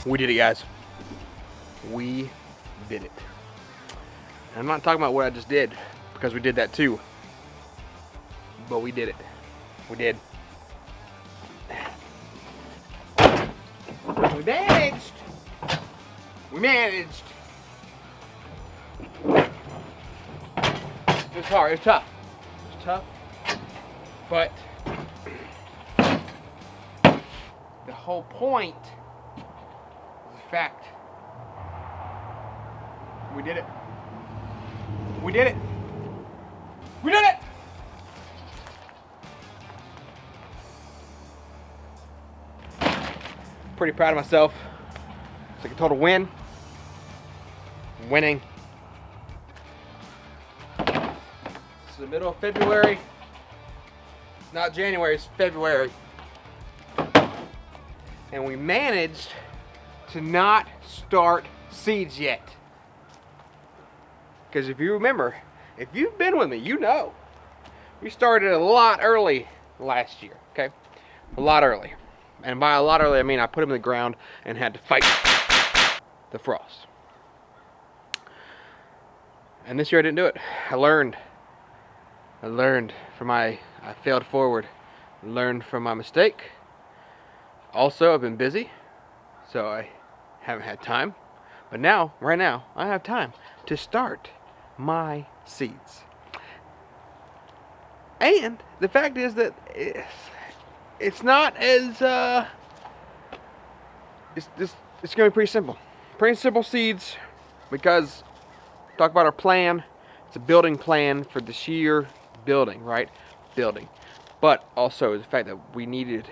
We did it, guys. We did it. And I'm not talking about what I just did, because we did that too. But we did it. We did. We managed. We managed. It's hard. It's tough. It's tough. But the whole point is the fact we did it. We did it. We did it. Pretty proud of myself. It's like a total win. I'm winning. It's the middle of February. Not January, it's February. And we managed to not start seeds yet. Because if you remember, if you've been with me, you know. We started a lot early last year, okay? A lot early. And by a lot early, I mean I put them in the ground and had to fight the frost. And this year I didn't do it. I learned from I failed forward. Learned from my mistake. Also, I've been busy, so I haven't had time. But now, right now, I have time to start my seeds. And the fact is that it's not as it's gonna be pretty simple. Pretty simple seeds, because talk about our plan. It's a building plan for this year. Building, right? Building. But also the fact that we need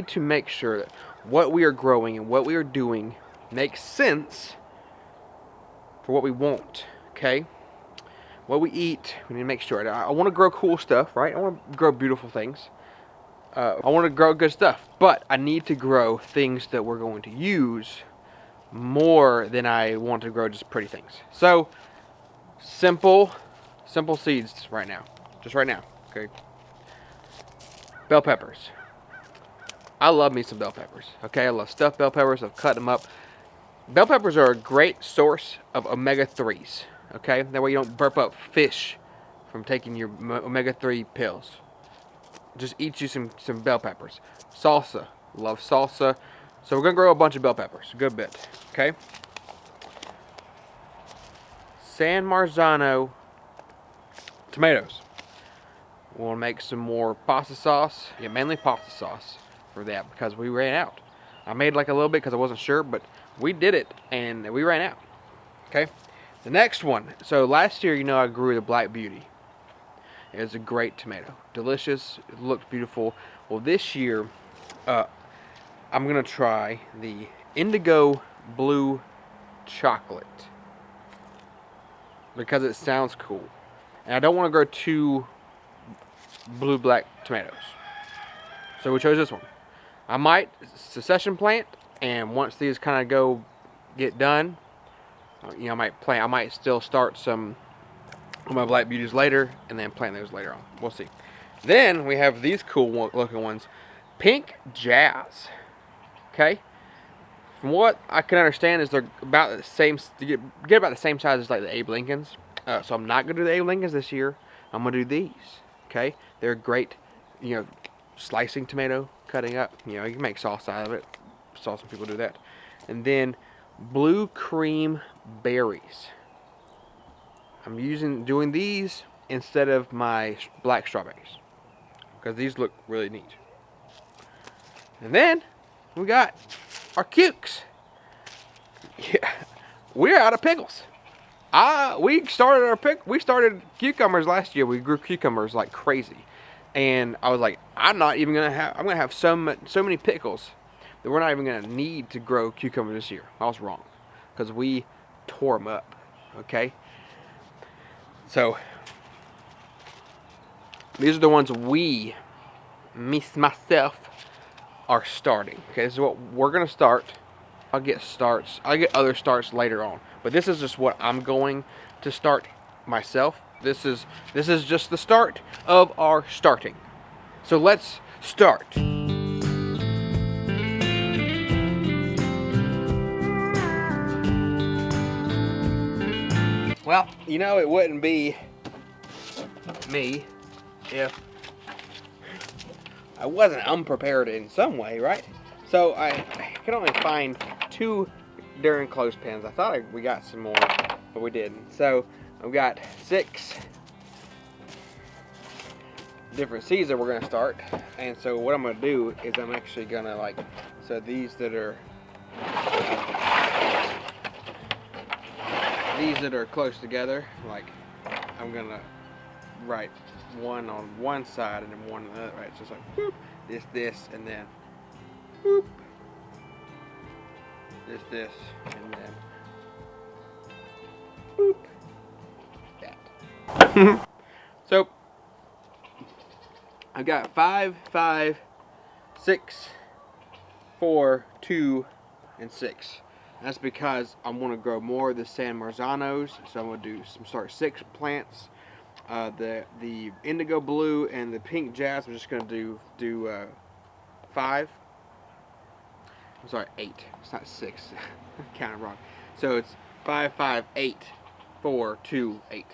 to make sure that what we are growing and what we are doing makes sense for what we want. Okay? What we eat, we need to make sure. I want to grow cool stuff, right? I want to grow beautiful things. I want to grow good stuff, but I need to grow things that we're going to use more than I want to grow just pretty things. So, simple seeds right now. Just right now, okay? Bell peppers. I love me some bell peppers, okay? I love stuffed bell peppers. I've cut them up. Bell peppers are a great source of omega-3s, okay? That way you don't burp up fish from taking your omega-3 pills. Just eat you some bell peppers. Salsa. Love salsa. So we're going to grow a bunch of bell peppers. A good bit. Okay? San Marzano tomatoes. We'll make some more pasta sauce. Yeah, mainly pasta sauce for that, because we ran out. I made like a little bit because I wasn't sure, but we did it and we ran out. Okay? The next one. So last year, you know, I grew the Black Beauty. It's a great tomato. Delicious. It looked beautiful. Well, this year, I'm going to try the Indigo Blue Chocolate, because it sounds cool. And I don't want to grow two blue-black tomatoes. So we chose this one. I might succession plant, and once these kind of get done, you know, I might still start some of my Black Beauties later, and then plant those later on. We'll see. Then we have these cool looking ones. Pink Jazz. Okay? From what I can understand is they're about the same, get about the same size as like the Abe Lincolns. So I'm not going to do the Abe Lincolns this year. I'm going to do these. Okay? They're great, you know, slicing tomato, cutting up. You know, you can make sauce out of it. Saw some people do that. And then Blue Cream Berries. I'm doing these instead of my black strawberries, because these look really neat. And then we got our cukes. Yeah, we're out of pickles. We started cucumbers last year. We grew cucumbers like crazy, and I was like, I'm gonna have so many pickles that we're not even gonna need to grow cucumbers this year. I was wrong, because we tore them up. Okay. So, these are the ones myself, are starting. Okay, this is what we're going to start. I'll get other starts later on. But this is just what I'm going to start myself. This is just the start of our starting. So let's start. Well, you know, it wouldn't be me if I wasn't unprepared in some way, right? So I could only find 2 during clothespins. I thought we got some more, but we didn't. So I've got 6 different seeds that we're gonna start. And so what I'm gonna do is I'm actually gonna so these that are close together, I'm gonna write one on one side and then one on the other, right? So it's like whoop, this, and then whoop, this, and then whoop, that. So I've got 5, 5, 6, 4, 2, and 6. That's because I'm going to grow more of the San Marzanos, so I'm going to start 6 plants. The indigo blue and the pink jazz, I'm just going to do 5. I'm sorry, 8. It's not 6. I counted wrong. So it's 5, 5, 8, 4, 2, 8.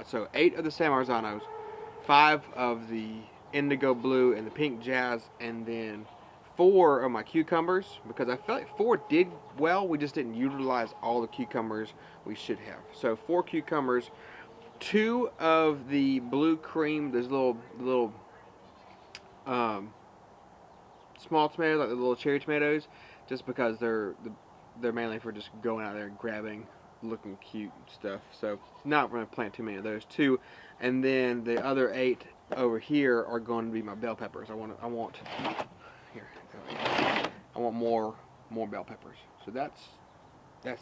So 8 of the San Marzanos, 5 of the indigo blue and the pink jazz, and then 4 of my cucumbers, because I felt like 4 did well. We just didn't utilize all the cucumbers we should have. So 4 cucumbers, 2 of the blue cream, those little small tomatoes, like the little cherry tomatoes, just because they're mainly for just going out there and grabbing, looking cute stuff. So not going to plant too many of those. 2, and then the other 8 over here are going to be my bell peppers. I want more bell peppers. So that's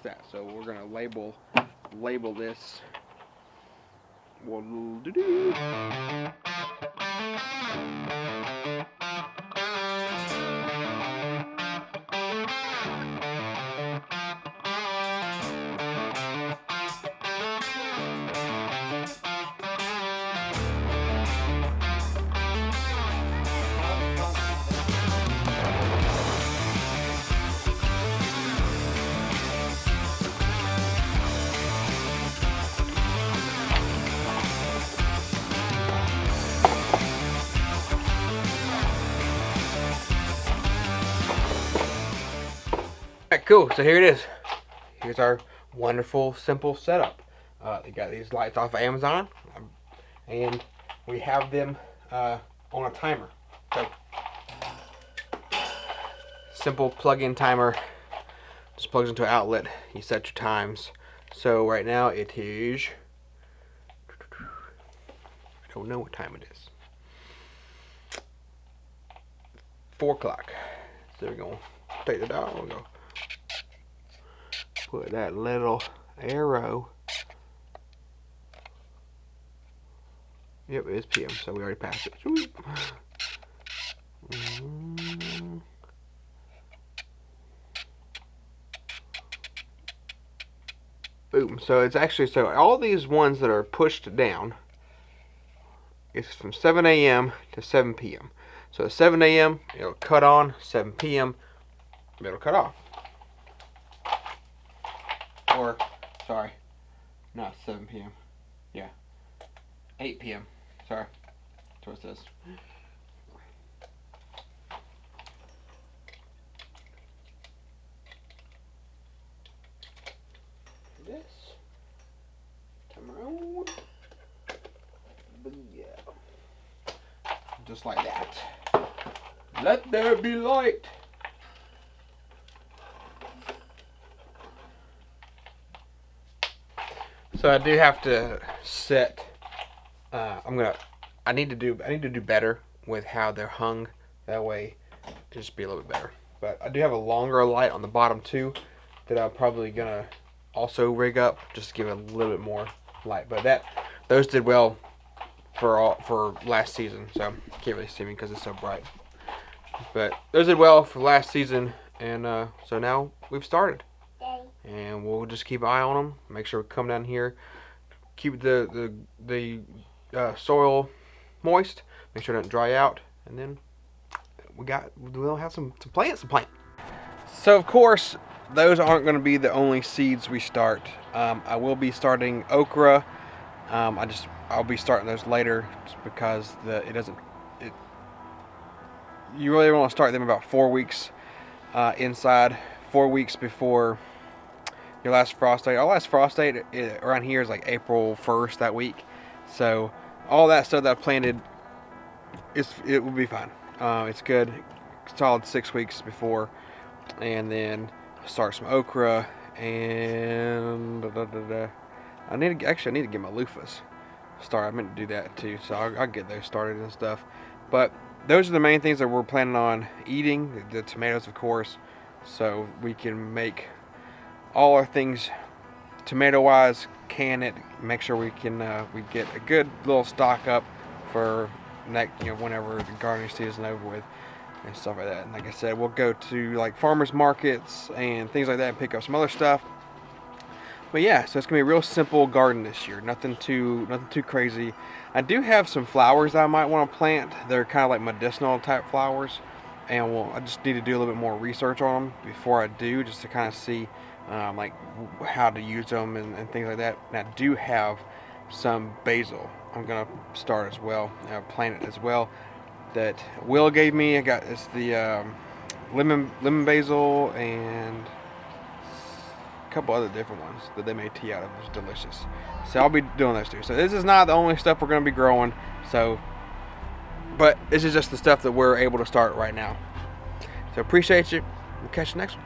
that. So we're gonna label this. Alright, cool. So here it is. Here's our wonderful, simple setup. They got these lights off of Amazon, and we have them on a timer. So simple plug-in timer. Just plugs into an outlet. You set your times. So right now it is. I don't know what time it is. 4 o'clock. So we're gonna take the dial. We're gonna put that little arrow. Yep, it is PM, so we already passed it. Boom. So it's actually, so all these ones that are pushed down, it's from 7 a.m. to 7 p.m. So at 7 a.m. it'll cut on, 7 p.m. it'll cut off. Or, sorry, not 7 p.m. Yeah, 8 p.m. Sorry, that's what it says. This, turn around, yeah, just like that. Let there be light. So I do have to set. I need to do better with how they're hung. That way, it'll just be a little bit better. But I do have a longer light on the bottom too, that I'm probably gonna also rig up just to give it a little bit more light. But those did well for last season, so you can't really see me because it's so bright. But those did well for last season, and so now we've started. And we'll just keep an eye on them. Make sure we come down here, keep the soil moist. Make sure it doesn't dry out, and then we'll have some plants to plant. So of course, those aren't going to be the only seeds we start. I will be starting okra. I'll be starting those later just because you really want to start them about 4 weeks inside, 4 weeks before your last frost date. Our last frost date around here is like April 1st that week. So all that stuff that I planted, it will be fine. It's good. Solid 6 weeks before, and then start some okra and I need to get my loofahs started. I meant to do that too, so I'll get those started and stuff. But those are the main things that we're planning on eating. The tomatoes, of course, so we can make all our things tomato wise, can it, make sure we can we get a good little stock up for whenever the gardening season over with and stuff like that. And like I said, we'll go to like farmers markets and things like that and pick up some other stuff. But yeah, so it's gonna be a real simple garden this year. Nothing too crazy. I do have some flowers that I might want to plant. They're kind of like medicinal type flowers, and I just need to do a little bit more research on them before I do, just to kind of see like how to use them and things like that. And I do have some basil. I'm gonna start as well, plant it as well. That Will gave me. It's the lemon basil and a couple other different ones that they made tea out of. It was delicious. So I'll be doing those too. So this is not the only stuff we're going to be growing. But this is just the stuff that we're able to start right now. So appreciate you. We'll catch you next one.